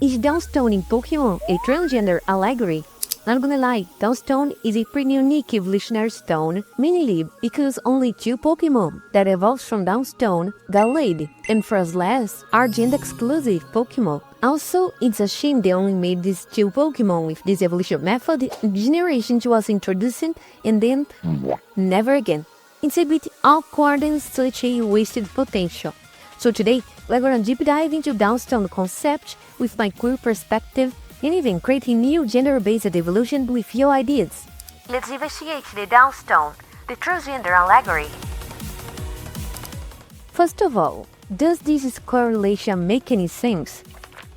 Is Downstone in Pokémon a transgender allegory? Not gonna lie, Downstone is a pretty unique evolutionary stone, mainly because only 2 Pokémon that evolved from Downstone, Gallade and Frostless, are gender-exclusive Pokémon. Also, it's a shame they only made these 2 Pokémon with this evolution method. Generation was introduced and then never again. It's a bit awkward and such a wasted potential. So today, we're gonna deep dive into Downstone concept with my queer perspective and even creating new gender-based evolution with your ideas. Let's investigate the Downstone, the transgender allegory. First of all, does this correlation make any sense?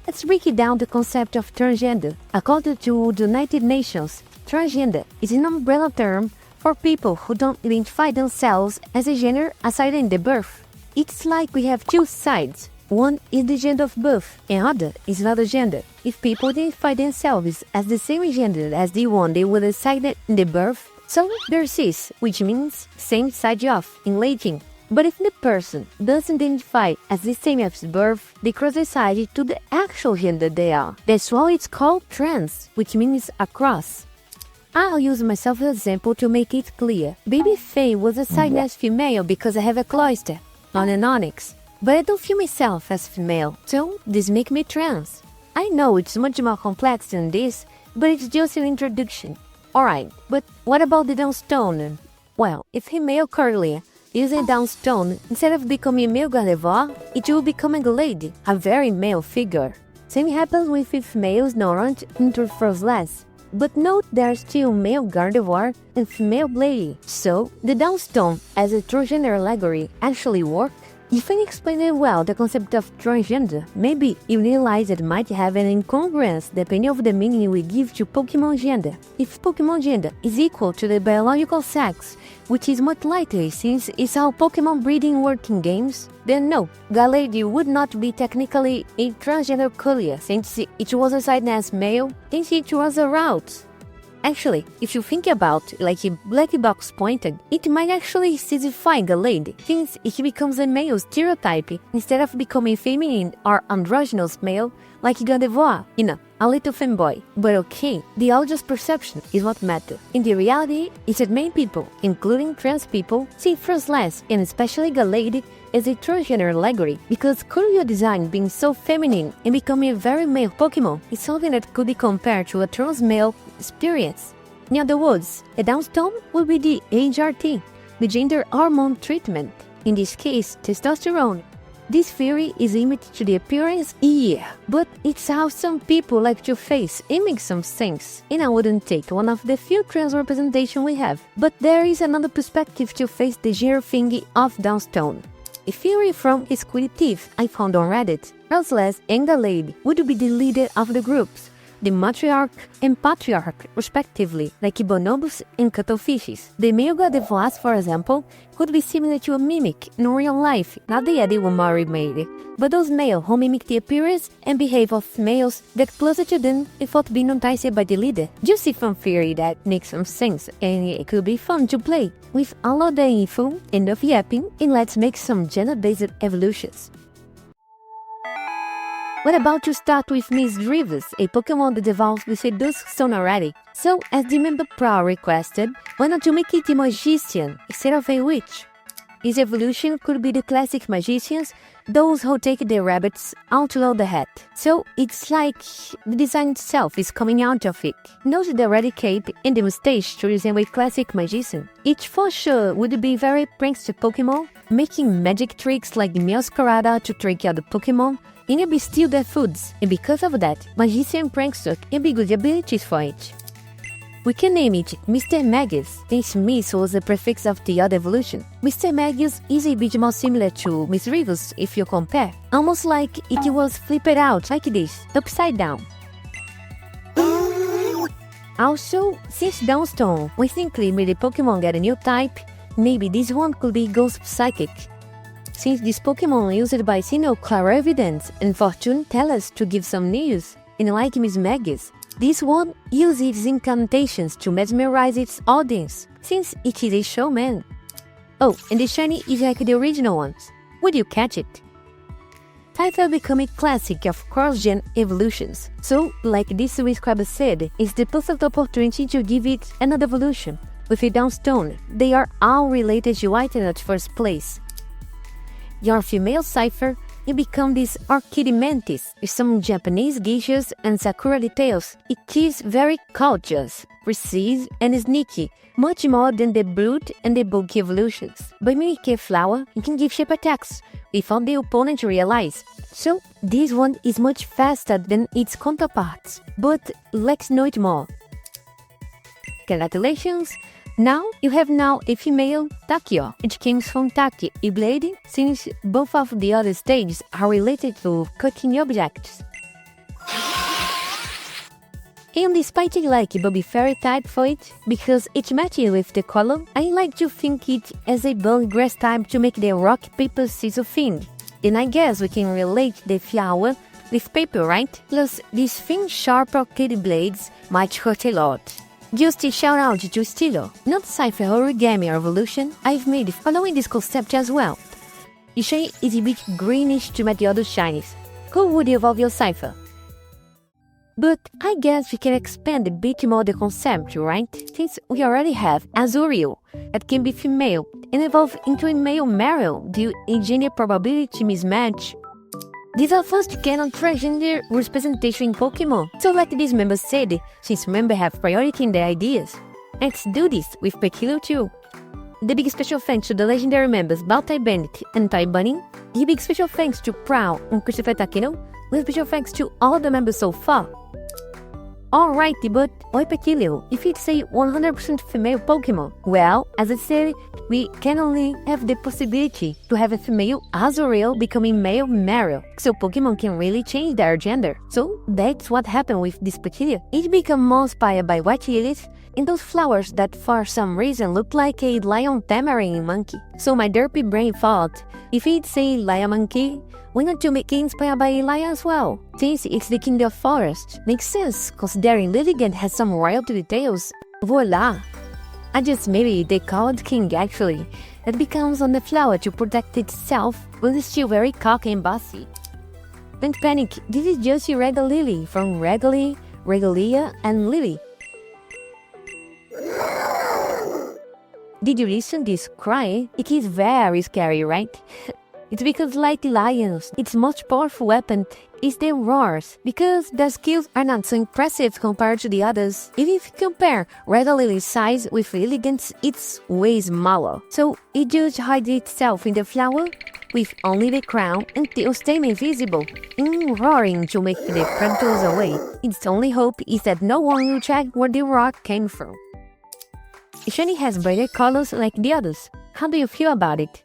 Let's break it down the concept of transgender. According to the United Nations, transgender is an umbrella term for people who don't identify themselves as a gender aside in the birth. It's like we have 2 sides. One is the gender of birth, and other is another gender. If people identify themselves as the same gender as the one they were assigned in the birth, so they're cis, which means same side of in Latin. But if the person doesn't identify as the same as birth, they cross the side to the actual gender they are. That's why it's called trans, which means across. I'll use myself as an example to make it clear. Baby Faye was assigned as female because I have a cloister, not an onyx. But I don't feel myself as female, so this makes me trans. I know it's much more complex than this, but it's just an introduction. Alright, but what about the Downstone? Well, if a male curly uses Downstone, instead of becoming a male Gardevoir, it will become a lady, a very male figure. Same happens with if males not into Frostless. But note there's still male Gardevoir and female Blade. So, the Downstone as a transgender allegory actually works? If I explain well the concept of transgender, maybe you realize it might have an incongruence depending on the meaning we give to Pokémon gender. If Pokémon gender is equal to the biological sex, which is much likely since it's how Pokémon breeding works in games, then no, Gallade would not be technically a transgender courier since it was assigned as male, since it was a route. Actually, if you think about like a black box pointed, it might actually specify Gallade, since it becomes a male stereotype instead of becoming feminine or androgynous male like Gardevoir, a little femboy. But okay, the audience perception is what matters. In the reality, is that many people, including trans people, see Frostless and especially Gallade as a transgender allegory because Courier design being so feminine and becoming a very male Pokémon is something that could be compared to a trans male experience. In other words, a Downstone would be the HRT, the gender hormone treatment, in this case testosterone. This theory is limited to the appearance, yeah, but it's how some people like to face. It makes some sense, and I wouldn't take one of the few trans representation we have. But there is another perspective to face the gender thingy of Downstone. A theory from Squidditive I found on Reddit. Frostless and Gallade would be the leader of the groups, the matriarch and patriarch respectively, like bonobos and cuttlefishes. The male Gardevoirs, for example, could be similar to a mimic in real life, not the Eddie Wamari made, but those males who mimic the appearance and behavior of males that closer to them without being noticed by the leader. Just a fun theory that makes some sense, and it could be fun to play. With all of the info, enough yapping, and let's make some gender-based evolutions. What about to start with Miss Rivers, a Pokémon that evolves with a dusk stone already? So, as the member Pro requested, why not to make it a magician instead of a witch? His evolution could be the classic magicians, those who take their rabbits out of the hat. So, it's like the design itself is coming out of it. Note the red cape and the mustache to resemble a classic magician. It for sure would be very prankster Pokémon, making magic tricks like the Meowscarada to trick out the Pokémon, and you'll be steal their foods, and because of that, Magician and Prankster can be good abilities for it. We can name it Mr. Magus, since Miss was the prefix of the other evolution. Mr. Magus is a bit more similar to Miss Rivers if you compare, almost like it was flipped out like this, upside down. Also, since Downstone, we think made the Pokémon get a new type, maybe this one could be Ghost Psychic. Since this Pokémon used by Sinnoh Clarividence and Fortune Tellers to give some news, and like Miss Magus, this one uses its incantations to mesmerize its audience, since it is a showman. Oh, and the shiny is like the original ones. Would you catch it? Cypher become a classic of cross-gen evolutions. So, like this subscriber said, it's the perfect opportunity to give it another evolution. With a downstone, they are all related to item at first place. Your female Cypher, you become this orchid mantis with some Japanese geishas and sakura details. It is very cautious, precise, and sneaky, much more than the brute and the bulky evolutions. By mimicking a flower, you can give shape attacks without the opponent realize. So, this one is much faster than its counterparts, but let's know it more. Congratulations! Now, you have a female Takio, which comes from Taki, a blade, since both of the other stages are related to cutting objects. And despite I like Bobby Fairy type for it, because it matches with the color, I like to think it as a bone grass type to make the rock paper scissors thing. And I guess we can relate the flower with paper, right? Plus, these thin sharp orchid blades might hurt a lot. Just a shout out to Stilo, not Cypher origami evolution I've made following this concept as well. The shade is a bit greenish to match the other shinies. How would you evolve your Cypher? But I guess we can expand a bit more the concept, right? Since we already have Azurio, that can be female, and evolve into a male Meryl due to a gender probability mismatch. These are first canon transgender representation in Pokémon, so like these members said, since members have priority in their ideas. Let's do this with Pekilo too. The big special thanks to the legendary members Baltai Bandit and Tai Bunny. The big special thanks to Prowl and Christopher Takino. With special thanks to all the members so far. Alrighty, but oi Pekilo, if it's a 100% female Pokémon, well, as I said, we can only have the possibility to have a female Azuriel becoming male Meryl, so Pokémon can really change their gender. So that's what happened with this Pekilo. It became more inspired by white lilies and those flowers that for some reason look like a lion tamarind monkey. So my derpy brain thought, if it's a lion monkey, why not to make it inspired by a lion as well? Since it's the king of forest. Makes sense, considering Lilligant has some royalty details. Voila! I just maybe they called king actually. That becomes on the flower to protect itself, but it's still very cocky and bossy. Don't panic, this is just a regular lily from Regally, Regalia, and Lily. Did you listen this cry? It is very scary, right? It's because like lions, its most powerful weapon is their roars, because their skills are not so impressive compared to the others. If you compare Red Lily's size with Elegant's, it's way smaller. So it just hides itself in the flower with only the crown until staying invisible and roaring to make the predators away. Its only hope is that no one will check where the roar came from. Shiny has brighter colors like the others. How do you feel about it?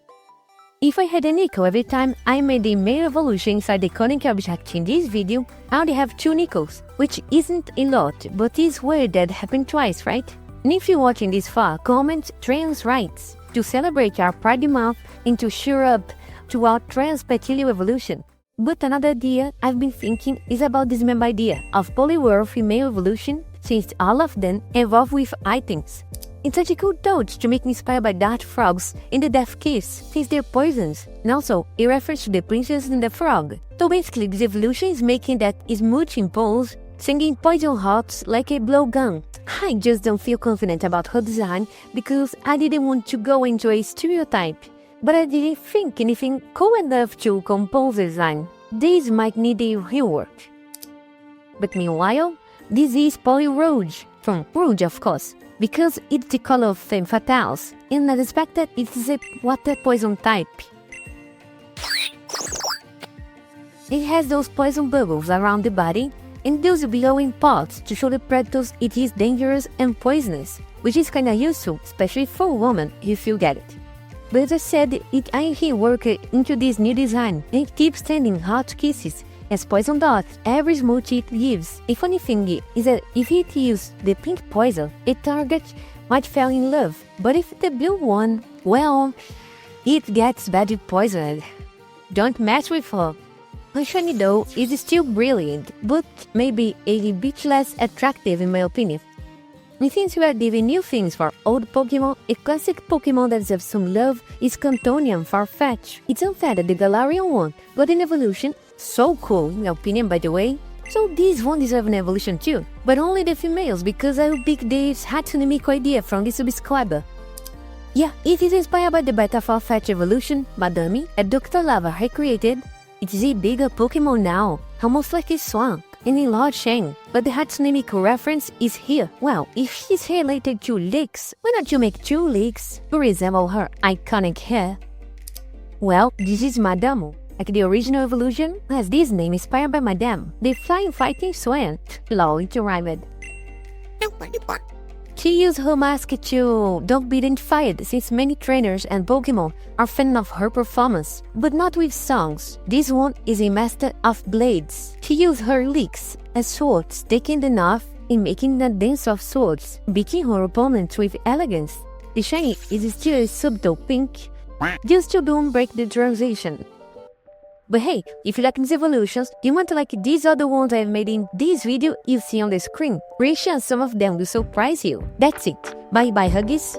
If I had a Nico every time I made a male evolution inside the conic object in this video, I already have 2 Nicos, which isn't a lot, but is weird that happened twice, right? And if you're watching this far, comment trans rights to celebrate our Pride Month and to cheer up to our trans Petilio evolution. But another idea I've been thinking is about this member idea of polyworld female evolution, since all of them evolve with items. It's such a cool thought to make me inspired by dart frogs in the Death Kiss, since they're poisons, and also a reference to the princess and the frog. So basically, this evolution is making that smooching pose, singing poison hearts like a blowgun. I just don't feel confident about her design because I didn't want to go into a stereotype, but I didn't think anything cool enough to compose the design. This might need a rework. But meanwhile, this is Polyrouge, from Rouge of course, because it's the color of Femme Fatales, and I expect that it is a water poison type. It has those poison bubbles around the body, and those glowing parts to show the predators it is dangerous and poisonous, which is kinda useful, especially for a woman, if you get it. But as I said, I reworked into this new design, and it keeps sending hot kisses as poison dots every smooch it gives. A funny thing is that if it used the pink poison, a target might fall in love, but if the blue one, well, it gets badly poisoned. Don't mess with her. Her shiny though is still brilliant, but maybe a bit less attractive in my opinion. And since we are giving new things for old Pokémon, a classic Pokémon that deserves some love is Cantonian Farfetch. It's unfair that the Galarian won, but in evolution, So cool, in my opinion, by the way. So this one deserves an evolution too, but only the females because I will pick this Hatsune Miku idea from the subscriber. Yeah, it is inspired by the beta for Fetch Evolution, Madame, and Dr. Lava recreated. It is a bigger Pokémon now, almost like a swamp, in a large chain, but the Hatsune Miku reference is here. Well, if she's related to Leeks, why not you make 2 Leeks to resemble her iconic hair? Well, this is Madame, like the original evolution, has this name inspired by Madame, the flying fighting swan, lol to rhyme it. She used her mask to don't be identified since many trainers and Pokémon are fans of her performance, but not with songs. This one is a master of blades. She used her leeks as swords, taking them off and making a dance of swords, beating her opponents with elegance. The shiny is still a subtle pink, just to don't break the transition. But hey, if you like these evolutions, you want to like these other ones I've made in this video you see on the screen. Reaction some of them will surprise you. That's it. Bye bye huggies.